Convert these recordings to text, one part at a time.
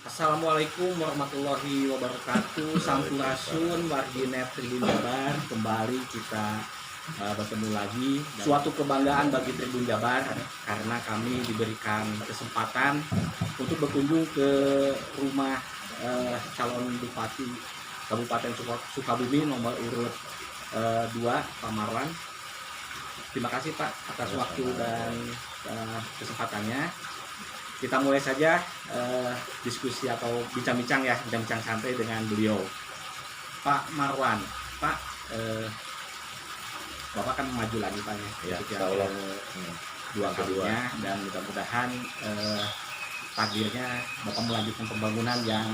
Assalamualaikum warahmatullahi wabarakatuh. Sampurasun warginet Tribun Jabar. Kembali kita bertemu lagi. Suatu kebanggaan bagi Tribun Jabar karena kami diberikan kesempatan untuk berkunjung ke rumah calon Bupati Kabupaten Sukabumi nomor urut 2 Pak Marwan. Terima kasih Pak atas waktu dan kesempatannya. Kita mulai saja diskusi atau bincang-bincang santai dengan beliau. Pak Marwan, Pak, Bapak kan maju lagi Pak ya, dua kalinya, dan mudah-mudahan takdirnya Bapak melanjutkan pembangunan yang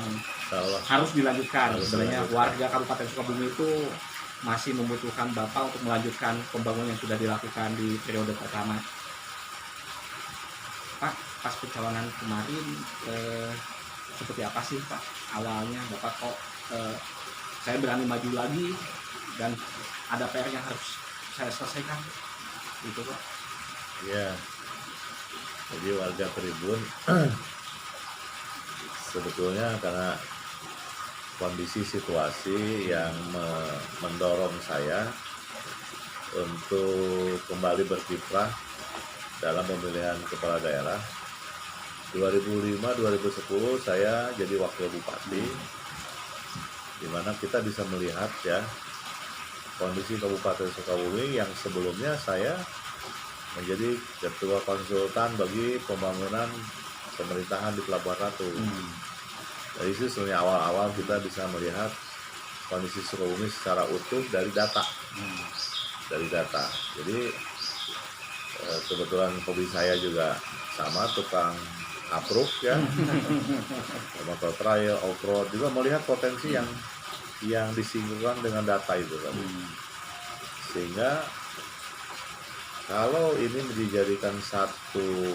harus dilanjutkan. Sebenarnya warga Kabupaten Sukabumi itu masih membutuhkan Bapak untuk melanjutkan pembangunan yang sudah dilakukan di periode pertama. Pak, pas pencalonan kemarin seperti apa sih Pak awalnya Bapak kok saya berani maju lagi dan ada PR yang harus saya selesaikan gitu Pak? Ya, jadi warga Tribun sebetulnya karena kondisi situasi yang mendorong saya untuk kembali berkiprah dalam pemilihan kepala daerah. 2005-2010 saya jadi wakil bupati, di mana kita bisa melihat ya kondisi Kabupaten Sukabumi yang sebelumnya saya menjadi ketua konsultan bagi pembangunan pemerintahan di Pelabuhan Ratu. Dari situ sebenarnya awal-awal kita bisa melihat kondisi Sukabumi secara utuh dari data. Jadi kebetulan hobi saya juga sama, tukang approve ya, motor trial, off-road, juga melihat potensi yang disinggung dengan data itu kan. Sehingga kalau ini dijadikan satu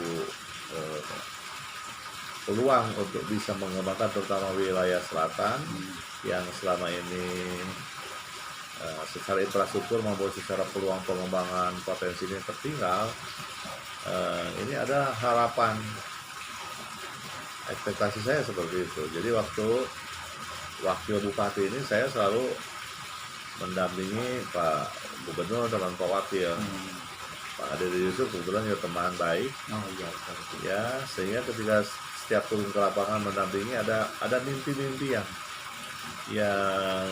peluang untuk bisa mengembangkan terutama wilayah selatan yang selama ini secara infrastruktur maupun secara peluang pengembangan potensi ini tertinggal, ini ada harapan, ekspektasi saya seperti itu. Jadi waktu wakil bupati ini saya selalu mendampingi Pak Gubernur dan Pak Wakil. Pak Ade Yusuf kebetulan juga teman baik. Ya, sehingga ketika setiap turun ke lapangan mendampingi ada mimpi-mimpi yang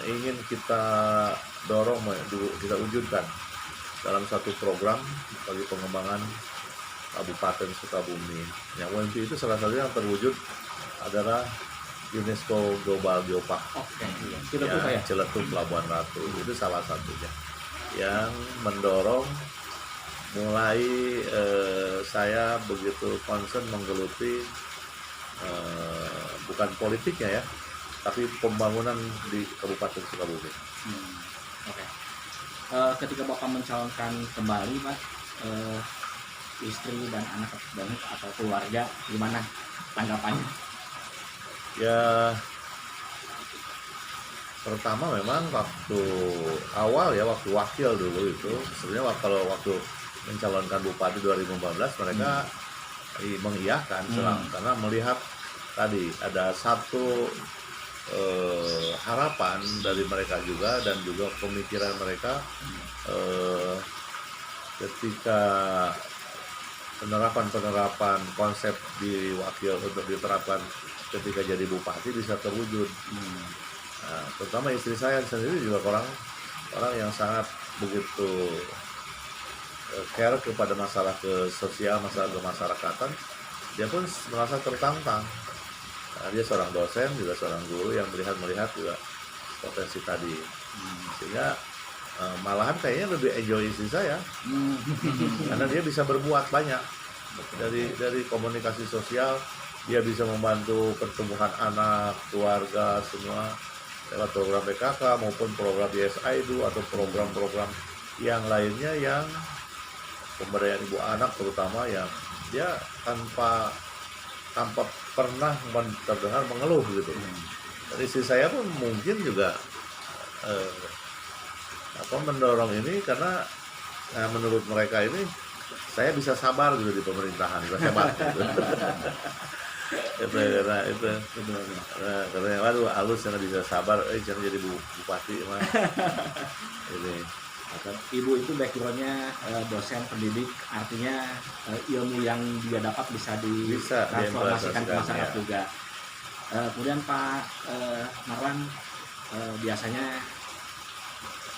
ingin kita dorong, kita wujudkan dalam satu program bagi pengembangan Kabupaten Sukabumi. Yang UMP itu salah satu yang terwujud adalah UNESCO Global Geopark. Celetuk Pelabuhan Ratu itu salah satunya yang mendorong mulai saya begitu concern menggeluti bukan politiknya ya, tapi pembangunan di Kabupaten Sukabumi. Ketika Bapak mencalonkan kembali Pak, istri dan anak atau keluarga gimana tanggapannya? Ya, pertama memang waktu awal ya, waktu wakil dulu itu sebenarnya kalau waktu mencalonkan bupati 2014 mereka mengiyakan karena melihat tadi ada satu harapan dari mereka juga, dan juga pemikiran mereka ketika penerapan konsep di wakil untuk diterapkan ketika jadi bupati bisa terwujud. Nah, terutama istri saya sendiri juga orang yang sangat begitu care kepada masalah sosial, masalah kemasyarakatan. Dia pun merasa tertantang. Nah, dia seorang dosen, juga seorang guru yang melihat juga potensi tadi. Sehingga malahan kayaknya lebih enjoy istri saya, karena dia bisa berbuat banyak dari komunikasi sosial. Dia bisa membantu pertumbuhan anak, keluarga, semua lewat program PKK maupun program YesIDU atau program-program yang lainnya yang pemberdayaan ibu anak terutama, yang dia tanpa pernah terdengar mengeluh gitu. Dan istri saya pun mungkin juga mendorong ini karena menurut mereka ini saya bisa sabar gitu di pemerintahan, gue hebat gitu. itu karena waduh halus karena bisa sabar, jangan jadi bupati mah. Ini Ibu itu backgroundnya dosen pendidik, artinya ilmu yang dia dapat bisa ditransformasikan ke masyarakat ya. juga. Kemudian Pak Marwan, biasanya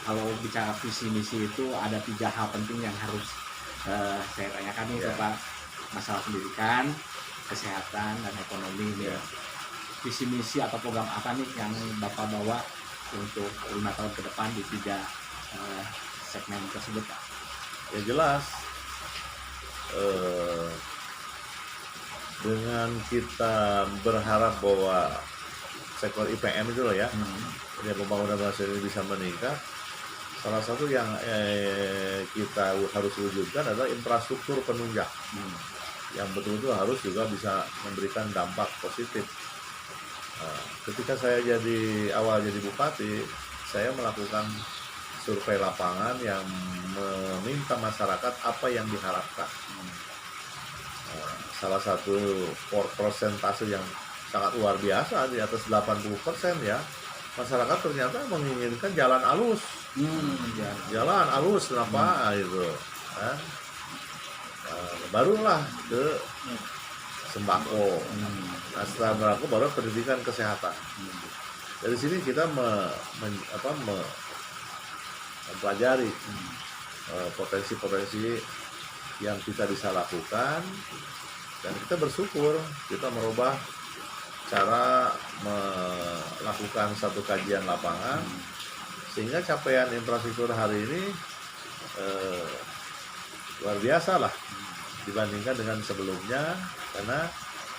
kalau bicara visi misi itu ada 3 hal penting yang harus saya tanyakan nih ke Pak, masalah pendidikan, kesehatan, dan ekonomi nih. Visi misi atau program apa nih yang Bapak bawa untuk 5 tahun ke depan di 3 segmen tersebut, Pak? Ya jelas, dengan kita berharap bahwa sektor IPM itu loh ya, ya pembangunan bangsa ini bisa meningkat. Salah satu yang kita harus wujudkan adalah infrastruktur penunjang yang betul-betul harus juga bisa memberikan dampak positif. Ketika saya awal jadi bupati, saya melakukan survei lapangan yang meminta masyarakat apa yang diharapkan. Salah satu persentase yang sangat luar biasa, di atas 80% ya, masyarakat ternyata menginginkan jalan alus. Jalan alus kenapa itu? Barulah ke sembako. Nah, setelah sembako baru pendidikan kesehatan. Dari sini kita mempelajari potensi-potensi yang kita bisa lakukan, dan kita bersyukur kita merubah cara melakukan satu kajian lapangan sehingga capaian infrastruktur hari ini luar biasa lah dibandingkan dengan sebelumnya, karena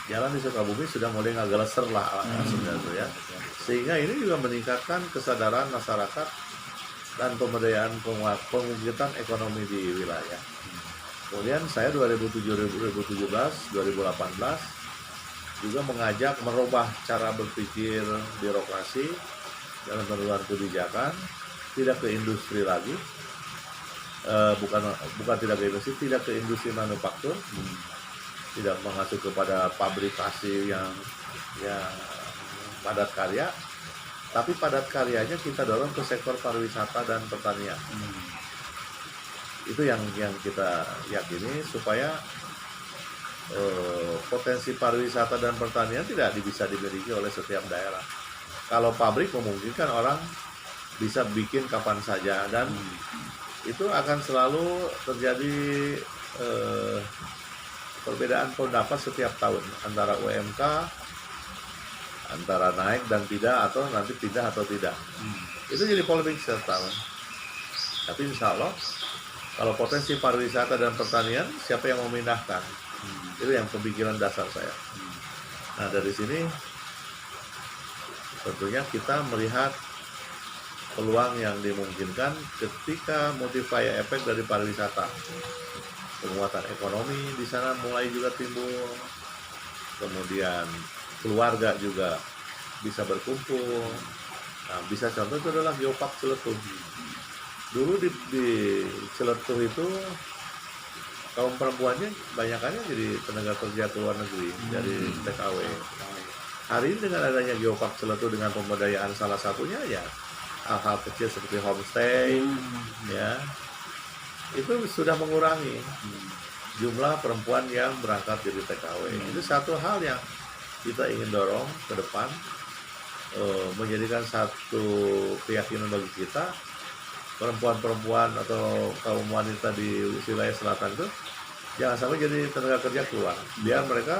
jalan di Sukabumi sudah mulai ngageleser lah sebenarnya ya. Sehingga ini juga meningkatkan kesadaran masyarakat dan pemberdayaan pemungkitan ekonomi di wilayah. Kemudian saya 2017, 2018 juga mengajak merubah cara berpikir birokrasi dalam penentuan kebijakan, tidak ke industri lagi, bukan tidak ke industri, tidak ke industri manufaktur, tidak mengacu kepada pabrikasi yang padat karya, tapi padat karyanya kita dorong ke sektor pariwisata dan pertanian. Itu yang kita yakini supaya potensi pariwisata dan pertanian tidak bisa dimiliki oleh setiap daerah. Kalau pabrik memungkinkan orang bisa bikin kapan saja, dan itu akan selalu terjadi perbedaan pendapat setiap tahun antara UMK, antara naik dan tidak, atau nanti pindah atau tidak. Itu jadi polemik setiap tahun. Tapi insya Allah kalau potensi pariwisata dan pertanian, siapa yang memindahkan? Itu yang pemikiran dasar saya. Nah, dari sini tentunya kita melihat peluang yang dimungkinkan ketika multiplier efek dari pariwisata. Penguatan ekonomi di sana mulai juga timbul. Kemudian keluarga juga bisa berkumpul. Nah, bisa contoh itu adalah Geopark Ciletuh. Dulu di Ciletuh itu kaum perempuannya banyakannya jadi tenaga kerja ke luar negeri dari TKW. Hari ini dengan adanya Geopark Ciletuh dengan pemberdayaan salah satunya ya hal-hal kecil seperti homestay, ya itu sudah mengurangi jumlah perempuan yang berangkat jadi TKW. Itu satu hal yang kita ingin dorong ke depan, menjadikan satu keyakinan bagi kita, perempuan-perempuan atau kaum wanita di wilayah selatan itu jangan sampai jadi tenaga kerja keluar, biar mereka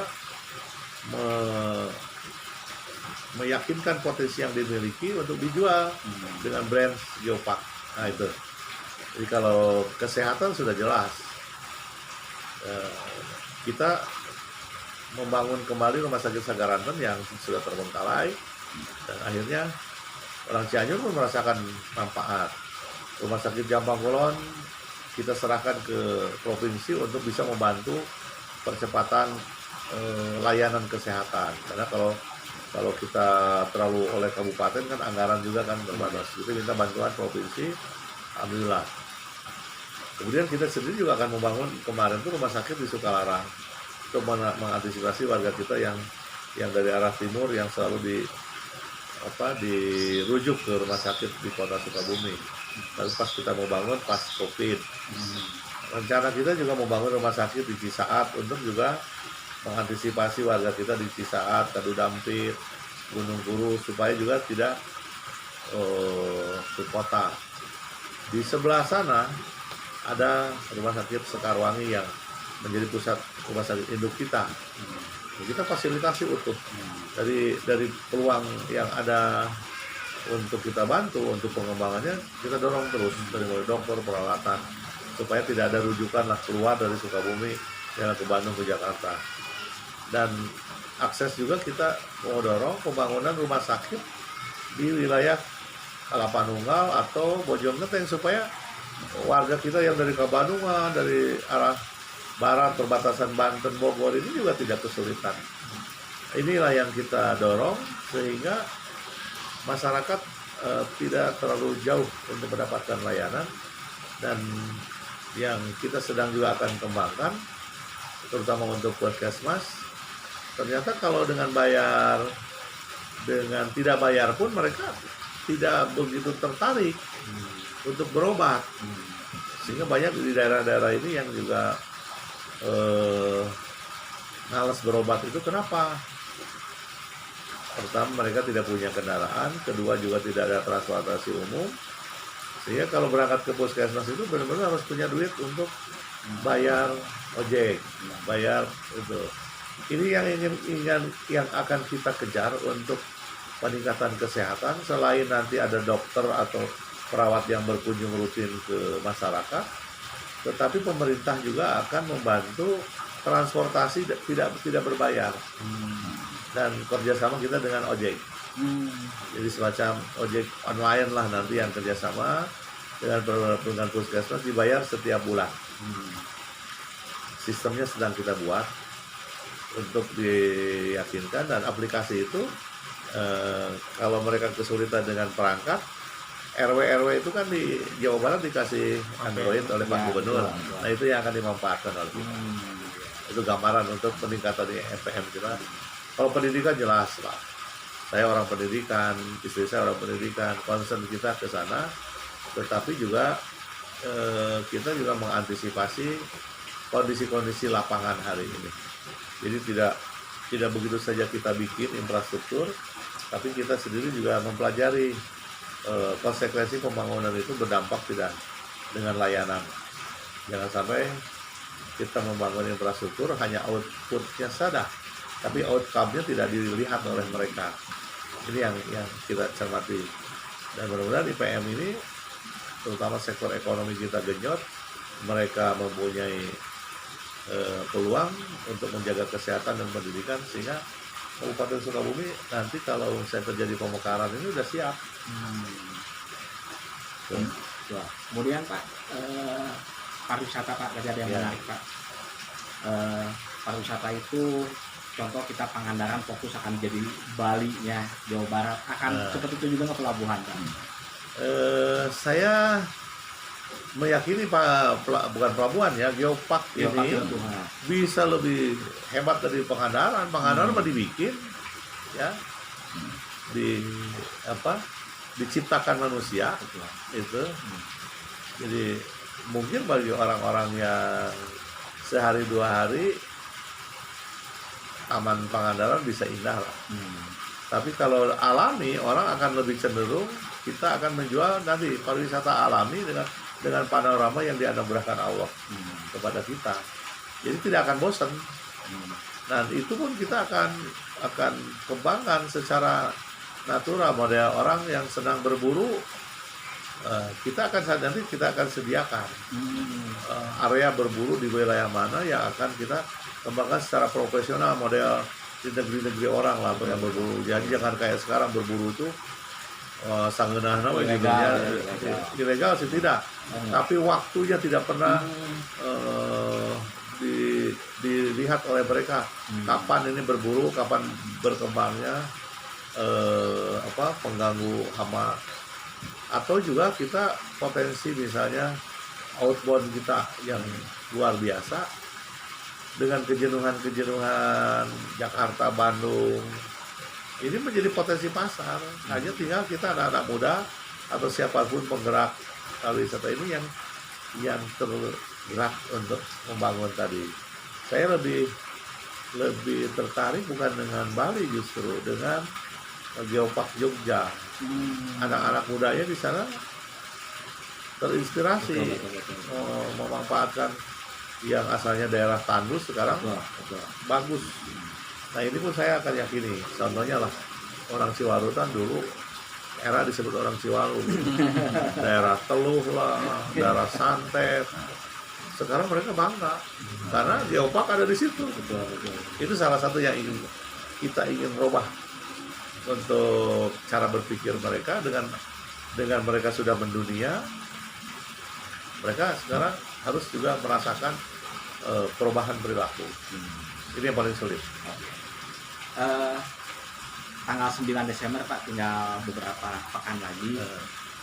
meyakinkan potensi yang dimiliki untuk dijual dengan brand Geopark. Nah itu. Jadi kalau kesehatan sudah jelas, kita membangun kembali Rumah Sakit Sagaranten yang sudah terbengkalai, dan akhirnya orang Cianjur pun merasakan manfaat. Rumah Sakit Jampang Kulon kita serahkan ke provinsi untuk bisa membantu percepatan layanan kesehatan, karena kalau kita terlalu oleh kabupaten kan anggaran juga kan terbatas. Kita minta bantuan provinsi, alhamdulillah Kemudian kita sendiri juga akan membangun kemarin tuh rumah sakit di Sukalarang untuk mengantisipasi warga kita yang dari arah timur yang selalu dirujuk ke rumah sakit di kota Sukabumi. Lalu pas kita mau bangun pas COVID, rencana kita juga mau bangun rumah sakit di Cisaat untuk juga mengantisipasi warga kita di Cisaat, Kadu Dampit, Gunung Guru supaya juga tidak ke kota. Di sebelah sana ada rumah sakit Sekarwangi yang menjadi pusat rumah sakit induk kita. Kita fasilitasi utuh dari peluang yang ada untuk kita bantu untuk pengembangannya, kita dorong terus dari mulai dokter, peralatan supaya tidak ada rujukan lah keluar dari Sukabumi yang ke Bandung ke Jakarta. Dan akses juga kita mau dorong pembangunan rumah sakit di wilayah Kalapanunggal atau Bojonggede supaya warga kita yang dari Kabandungan, dari arah barat perbatasan Banten Bogor ini juga tidak kesulitan. Inilah yang kita dorong sehingga masyarakat tidak terlalu jauh untuk mendapatkan layanan, dan yang kita sedang juga akan kembangkan terutama untuk puskesmas. Ternyata kalau dengan bayar, dengan tidak bayar pun mereka tidak begitu tertarik untuk berobat, sehingga banyak di daerah-daerah ini yang juga malas berobat. Itu kenapa? Pertama, mereka tidak punya kendaraan, kedua juga tidak ada transportasi umum, sehingga kalau berangkat ke puskesmas itu benar-benar harus punya duit untuk bayar ojek, bayar itu. Ini yang akan kita kejar untuk peningkatan kesehatan. Selain nanti ada dokter atau perawat yang berkunjung rutin ke masyarakat, tetapi pemerintah juga akan membantu transportasi tidak berbayar, dan kerjasama kita dengan ojek. Jadi semacam ojek online lah nanti yang kerjasama dengan puskesmas, dibayar setiap bulan. Sistemnya sedang kita buat untuk diyakinkan, dan aplikasi itu kalau mereka kesulitan dengan perangkat, RW itu kan di Jawa Barat dikasih Android oleh Pak Gubernur. Nah itu yang akan dimanfaatkan oleh kita. Itu gambaran untuk peningkatan di FPM kita. Kalau pendidikan jelas Pak, saya orang pendidikan, istri saya orang pendidikan, concern kita ke sana. Tetapi juga kita juga mengantisipasi kondisi-kondisi lapangan hari ini. Jadi tidak begitu saja kita bikin infrastruktur, tapi kita sendiri juga mempelajari konsekuensi pembangunan itu berdampak tidak dengan layanan. Jangan sampai kita membangun infrastruktur hanya outputnya saja, tapi outcome-nya tidak dilihat oleh mereka. Ini yang kita cermati. Dan mudah-mudahan IPM ini, terutama sektor ekonomi kita genjot, mereka mempunyai peluang untuk menjaga kesehatan dan pendidikan, sehingga Kabupaten Sukabumi nanti kalau saya terjadi pemekaran ini udah siap. Kemudian Pak, pariwisata Pak, tadi ada yang menarik Pak. Pariwisata itu contoh kita Pangandaran fokus akan jadi Bali-nya Jawa Barat, akan seperti itu juga ke pelabuhan Pak. Saya meyakini bukan pelabuhan ya, Geopark ini bisa lebih hebat dari Pangandaran. Pangandaran mah dibikin ya, diciptakan manusia itu. Jadi mungkin bagi orang-orang yang sehari dua hari Taman Pangandaran bisa indah lah. Tapi kalau alami, orang akan lebih cenderung kita akan menjual nanti pariwisata alami dengan panorama yang dianugerahkan Allah kepada kita. Jadi tidak akan bosan. Nah itu pun kita akan kembangkan secara natural. Model orang yang senang berburu, kita akan sediakan area berburu di wilayah mana yang akan kita kembangkan secara profesional, model di negeri-negeri orang lah yang berburu. Jadi jangan kayak sekarang berburu itu sangeunahna ilegal sih tidak, tapi waktunya tidak pernah dilihat oleh mereka. Kapan ini berburu, kapan berkembangnya pengganggu hama, atau juga kita potensi misalnya outbound kita yang luar biasa dengan kejenuhan Jakarta, Bandung, ini menjadi potensi pasar. Hanya tinggal kita anak-anak muda atau siapapun penggerak pariwisata ini yang tergerak untuk membangun tadi. Saya lebih tertarik bukan dengan Bali, justru dengan Geopark Jogja. Anak-anak mudanya di sana terinspirasi, memanfaatkan yang asalnya daerah tandus sekarang bagus. Nah ini pun saya akan yakini, contohnya lah orang Ciwarutan dulu era disebut orang Ciwaru, daerah Teluh lah, daerah Santet. Sekarang mereka bangga karena Geopark ada di situ. Itu salah satu yang kita ingin rubah untuk cara berpikir mereka. Dengan mereka sudah mendunia, mereka sekarang harus juga merasakan perubahan perilaku. Ini yang paling sulit. Tanggal 9 Desember Pak, tinggal beberapa pekan lagi.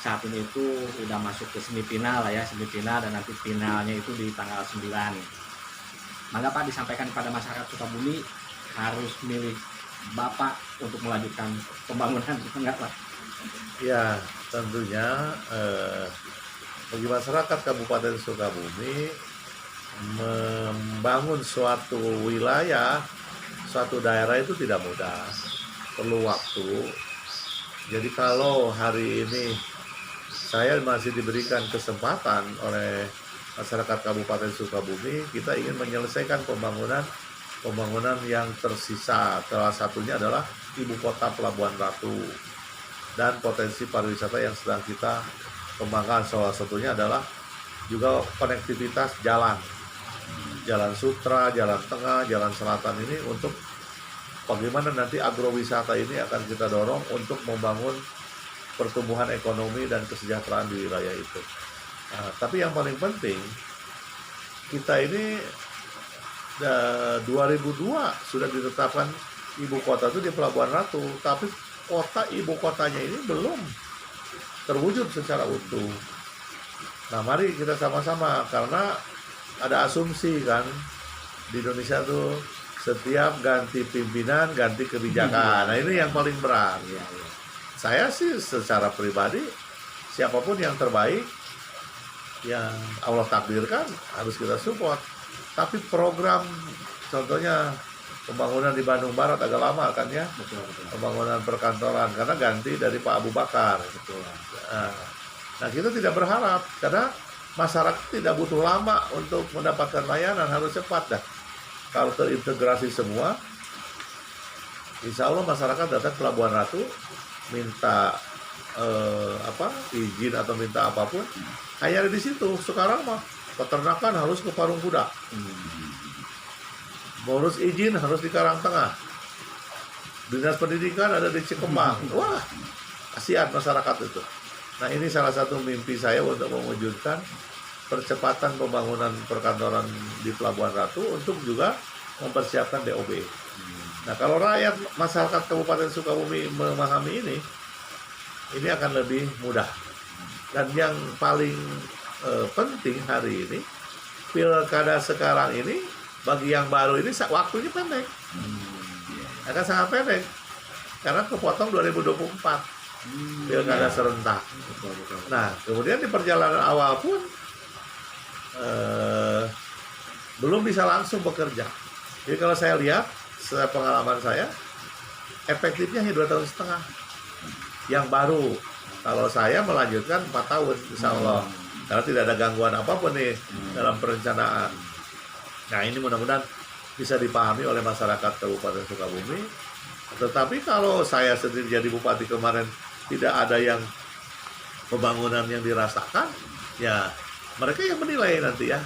Saat ini itu udah masuk ke semifinal lah ya, semifinal, dan nanti finalnya itu di tanggal 9. Maka Pak disampaikan kepada masyarakat Sukabumi harus milih Bapak untuk melanjutkan pembangunan, enggak Pak? Ya, tentunya bagi masyarakat Kabupaten Sukabumi membangun suatu wilayah, suatu daerah itu tidak mudah, perlu waktu. Jadi kalau hari ini saya masih diberikan kesempatan oleh masyarakat Kabupaten Sukabumi, kita ingin menyelesaikan pembangunan yang tersisa. Salah satunya adalah ibu kota Pelabuhan Ratu dan potensi pariwisata yang sedang kita kembangkan. Salah satunya adalah juga konektivitas jalan Sutra, Jalan Tengah, Jalan Selatan ini, untuk bagaimana nanti agrowisata ini akan kita dorong untuk membangun pertumbuhan ekonomi dan kesejahteraan di wilayah itu. Nah, tapi yang paling penting, kita ini 2002 sudah ditetapkan ibu kota itu di Pelabuhan Ratu, tapi kota ibu kotanya ini belum terwujud secara utuh. Nah, mari kita sama-sama, karena ada asumsi kan di Indonesia tuh setiap ganti pimpinan ganti kebijakan. Nah, ini yang paling berat. Saya sih secara pribadi, siapapun yang terbaik yang Allah takdirkan harus kita support. Tapi program, contohnya pembangunan di Bandung Barat agak lama kan ya, pembangunan perkantoran karena ganti dari Pak Abu Bakar. Nah, kita tidak berharap karena masyarakat tidak butuh lama untuk mendapatkan layanan, harus cepat dah. Kalau terintegrasi semua, insya Allah masyarakat datang ke Pelabuhan Ratu minta izin atau minta apapun, hanya di situ. Sekarang mah peternakan harus ke Parung Kuda, ngurus izin harus di Karangtengah, dinas pendidikan ada di Cikembang. Wah, kasihan masyarakat itu. Nah, ini salah satu mimpi saya untuk mewujudkan percepatan pembangunan perkantoran di Pelabuhan Ratu untuk juga mempersiapkan DOB. Nah, kalau rakyat masyarakat Kabupaten Sukabumi memahami ini akan lebih mudah. Dan yang paling penting hari ini, pilkada sekarang ini bagi yang baru ini waktunya pendek, akan sangat pendek karena kepotong 2024 pilkada serentak. Nah, kemudian di perjalanan awal pun belum bisa langsung bekerja. Jadi kalau saya lihat, pengalaman saya, efektifnya hanya 2,5 tahun. Yang baru, kalau saya melanjutkan 4 tahun, insya Allah. Karena tidak ada gangguan apapun nih dalam perencanaan. Nah, ini mudah-mudahan bisa dipahami oleh masyarakat Kabupaten Sukabumi. Tetapi kalau saya sendiri jadi bupati kemarin, tidak ada yang pembangunan yang dirasakan, ya mereka yang menilai nanti ya.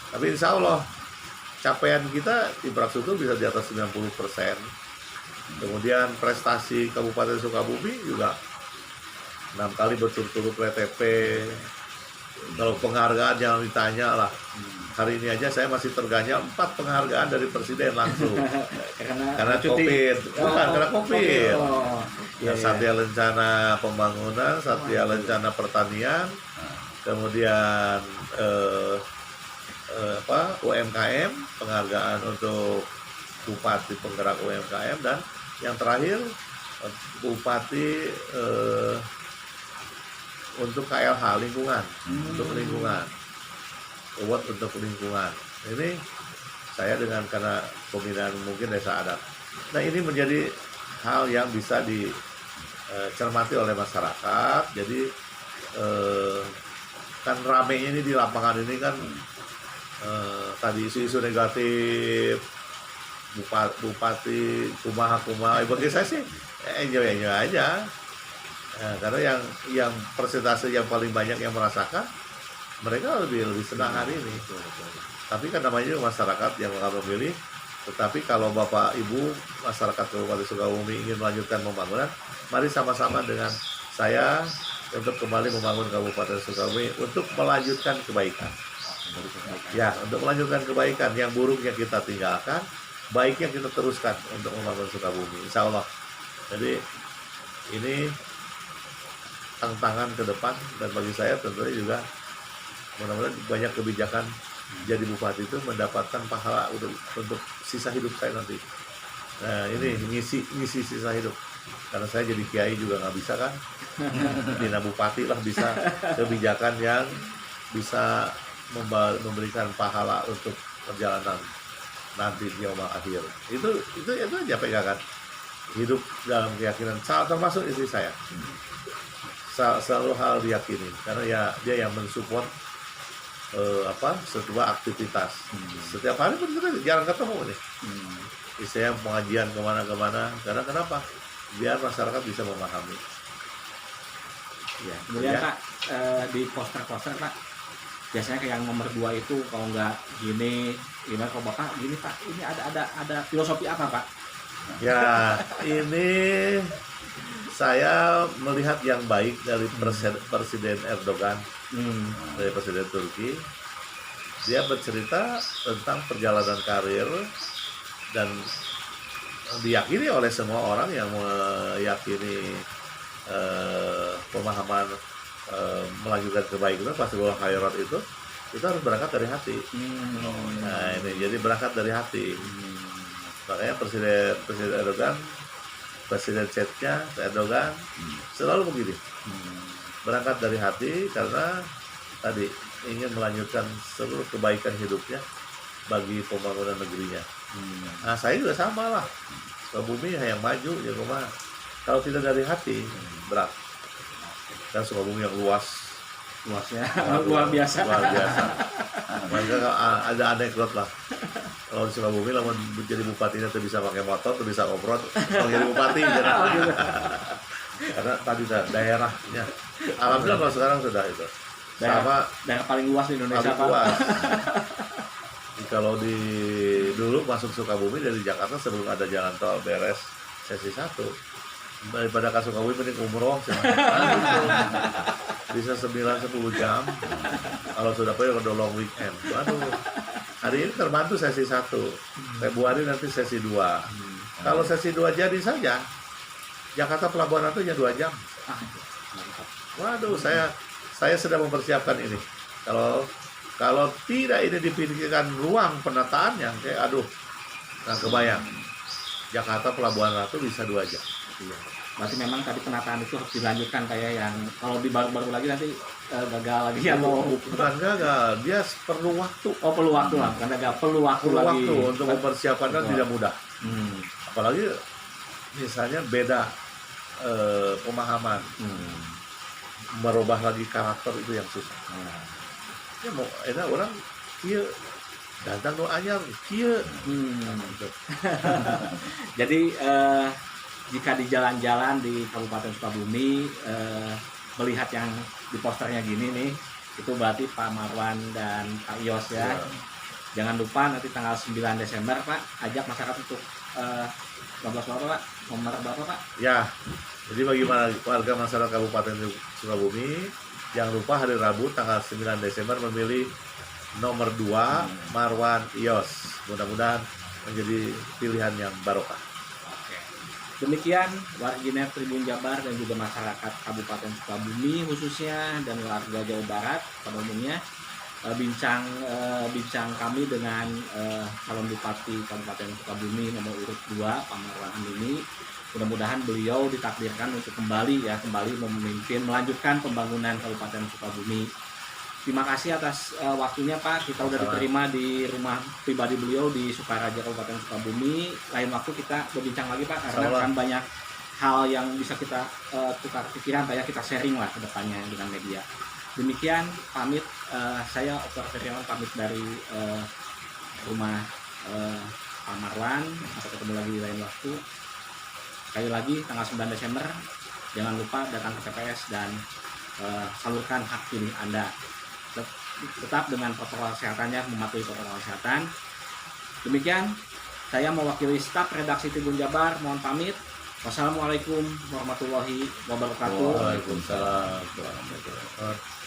Tapi insya Allah capaian kita infrastruktur bisa di atas 90%. Kemudian prestasi Kabupaten Sukabumi juga 6 kali berturut-turut WTP. Kalau penghargaan jangan ditanya lah. Hari ini aja saya masih terganjal 4 penghargaan dari Presiden langsung. karena COVID. Bukan, karena COVID. Satya Lencana Pembangunan, Satya Lencana Pertanian, kemudian UMKM, penghargaan untuk Bupati penggerak UMKM, dan yang terakhir Bupati untuk KLH lingkungan, untuk lingkungan, award untuk lingkungan. Ini saya dengan karena pembinaan mungkin desa adat. Nah, ini menjadi hal yang bisa dicermati oleh masyarakat. Jadi kan ramenya ini di lapangan ini kan tadi isu-isu negatif Bupati kumaha, bagi saya sih enjoy aja. Karena yang persentase yang paling banyak yang merasakan, mereka lebih senang hari ini. Tapi kan namanya masyarakat yang akan memilih. Tetapi kalau Bapak Ibu masyarakat Kabupaten Sukabumi ingin melanjutkan pembangunan, mari sama-sama dengan saya untuk kembali membangun Kabupaten Sukabumi untuk melanjutkan kebaikan. Ya, untuk melanjutkan kebaikan. Yang buruknya kita tinggalkan, baiknya kita teruskan untuk membangun Sukabumi, insya Allah. Jadi ini tantangan ke depan, dan bagi saya tentunya juga mudah-mudahan banyak kebijakan jadi bupati itu mendapatkan pahala untuk sisa hidup saya nanti. Nah, ini ngisi sisa hidup, karena saya jadi kiai juga nggak bisa kan, bina bupati lah bisa kebijakan yang bisa memberikan pahala untuk perjalanan nanti di yaumul akhir. Itu aja pegangan hidup dalam keyakinan, termasuk istri saya selalu hal diyakini, karena ya dia yang mensupport sebuah aktivitas. Setiap hari pun kita jarang ketemu nih, saya pengajian kemana-kemana, karena kenapa? Biar masyarakat bisa memahami. Ya, kemudian Pak, di poster-poster Pak, biasanya kayak yang nomor 2 itu kalau nggak gini, gimana kalau Bapak gini Pak, ini ada filosofi apa Pak? Ya, ini saya melihat yang baik dari Presiden Erdogan, dari Presiden Turki. Dia bercerita tentang perjalanan karir, dan diyakini oleh semua orang yang meyakini pemahaman melanjutkan kebaikan, pasti bahwa khairat itu harus berangkat dari hati. Nah, ini jadi berangkat dari hati. Makanya Presiden Erdogan, Presiden chatnya Erdogan selalu begini, berangkat dari hati, karena tadi ingin melanjutkan seluruh kebaikan hidupnya bagi pembangunan negerinya. Nah, saya juga sama lah, Sukabumi yang maju ya rumah. Kalau tidak dari hati, berat. Dan Sukabumi yang luasnya luar biasa. Maka ada anekdot lah. Kalau di Sukabumi lamun jadi bupatinya tuh bisa pakai motor, tuh bisa off-road, kalau jadi bupati karena tadi daerahnya. Alhamdulillah kalau sekarang sudah itu. Daerah paling luas di Indonesia Pak. Kalau dulu masuk Sukabumi dari Jakarta sebelum ada jalan tol beres sesi 1, daripada ke Sukabumi mending umroh bisa 9-10 jam. Kalau sudah pergi ke long weekend, waduh. Hari ini terbantu sesi 1, Februari nanti sesi 2. Kalau sesi 2 jadi saja, Jakarta Pelabuhan Ratu hanya 2 jam. Waduh, saya sedang mempersiapkan ini. Kalau tidak ini dipikirkan ruang penataannya, kayak nggak kebayang. Jakarta Pelabuhan Ratu bisa 2 jam. Berarti memang tadi penataan itu harus dilanjutkan, kayak yang kalau di baru-baru lagi nanti gagal lagi ya. Bukan gagal, dia perlu waktu. Oh, perlu waktu lah, karena perlu waktu lagi. Untuk mempersiapkannya tidak mudah. Apalagi misalnya beda pemahaman, merubah lagi karakter itu yang susah. Ya mau enak orang kia datang no anyar kia. Jadi jika di jalan-jalan di Kabupaten Sukabumi melihat yang di posternya gini nih, itu berarti Pak Marwan dan Pak Yos ya. Jangan lupa nanti tanggal 9 Desember Pak, ajak masyarakat untuk 12 Pak. Nomor berapa Pak? Ya, jadi bagi warga masyarakat Kabupaten Sukabumi, jangan lupa hari Rabu tanggal 9 Desember memilih nomor 2 Marwan Yos. Mudah-mudahan menjadi pilihan yang barokah. Demikian warganet Tribun Jabar dan juga masyarakat Kabupaten Sukabumi khususnya dan warga Jawa Barat pada umumnya, bincang kami dengan calon bupati Kabupaten Sukabumi nomor urut 2 Pak Marwan ini. Mudah-mudahan beliau ditakdirkan untuk kembali memimpin melanjutkan pembangunan Kabupaten Sukabumi. Terima kasih atas waktunya Pak. Kita udah diterima di rumah pribadi beliau di Sukaraja Kabupaten Sukabumi. Lain waktu kita berbincang lagi Pak, karena kan banyak hal yang bisa kita tukar pikiran, kayak kita sharing lah ke depannya dengan media. Demikian pamit, saya Operator Riawan pamit dari rumah Pak Marwan. Sampai ketemu lagi di lain waktu. Sekali lagi tanggal 9 Desember jangan lupa datang ke TPS dan salurkan hak pilih Anda. Tetap dengan protokol kesehatannya, mematuhi protokol kesehatan. Demikian, saya mewakili staf redaksi Tribun Jabar, mohon pamit. Wassalamualaikum warahmatullahi wabarakatuh. Waalaikumsalam warahmatullahi wabarakatuh.